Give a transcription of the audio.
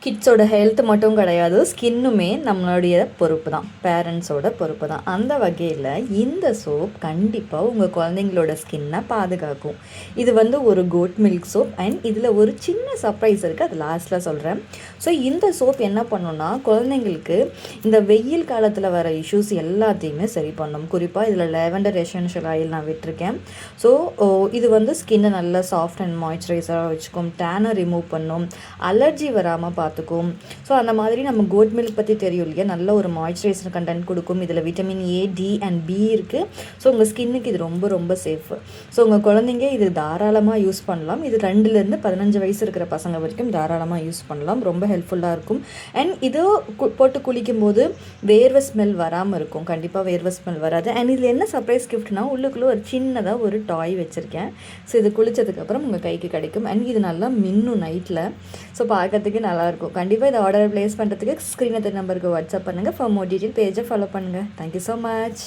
கிட்ஸோட health மட்டும் கிடையாது, ஸ்கின்னுமே நம்மளுடைய பொறுப்பு தான், பேரண்ட்ஸோட பொறுப்பு தான். அந்த வகையில் இந்த சோப் கண்டிப்பாக உங்கள் குழந்தைங்களோட ஸ்கின்னை பாதுகாக்கும். இது வந்து ஒரு கோட் மில்க் சோப் அண்ட் இதில் ஒரு சின்ன சர்ப்ரைஸ் இருக்குது, அது லாஸ்ட்டில் சொல்கிறேன். ஸோ இந்த சோப் என்ன பண்ணுன்னா, குழந்தைங்களுக்கு இந்த வெயில் காலத்தில் வர இஷ்யூஸ் எல்லாத்தையுமே சரி பண்ணும். குறிப்பாக இதில் லேவெண்டர் எசென்ஷியல் ஆயில் நான் விட்டுருக்கேன். ஸோ இது வந்து ஸ்கின்னை நல்லா சாஃப்ட் அண்ட் மாய்ஸ்சரைசராக வச்சுக்கும், டேனை ரிமூவ் பண்ணும், அலர்ஜி வராமல் பார்த்துக்கும். ஸோ அந்த மாதிரி நம்ம கோட் மில்க் பற்றி தெரியும் இல்லையா, நல்ல ஒரு மாய்ஸ்சரைசர் கண்டென்ட் கொடுக்கும். இதில் vitamin A, D and B இருக்குது. ஸோ உங்கள் ஸ்கின்னுக்கு இது ரொம்ப ரொம்ப சேஃபு. ஸோ உங்கள் குழந்தைங்க இது தாராளமாக யூஸ் பண்ணலாம். இது 2லேருந்து 15 வயசு இருக்கிற பசங்க வரைக்கும் தாராளமாக யூஸ் பண்ணலாம். ரொம்ப ஹெல்ப்ஃபுல்லாக இருக்கும். அண்ட் இது போட்டு குளிக்கும்போது வேர்வை ஸ்மெல் வராமல் இருக்கும். கண்டிப்பாக வேர்வை ஸ்மெல் வராது. அண்ட் இதில் என்ன சர்ப்ரைஸ் கிஃப்ட்னா, உள்ளுக்குள்ளே ஒரு சின்னதாக ஒரு டாய் வச்சுருக்கேன். ஸோ இது குளித்ததுக்கப்புறம் உங்கள் கைக்கு கிடைக்கும். அண்ட் இது நல்லா மின்னும் நைட்டில். ஸோ பார்க்கறதுக்கு நல்லாயிருக்கும். கண்டிப்பாக இதை ஆர்டர் ப்ளேஸ் பண்ணுறதுக்கு ஸ்க்ரீனில் நம்பருக்கு வாட்ஸ்அப் பண்ணுங்கள். ஃபார் மோர் டீட்டெயில் பேஜை ஃபாலோ பண்ணுங்கள். Thank you so much.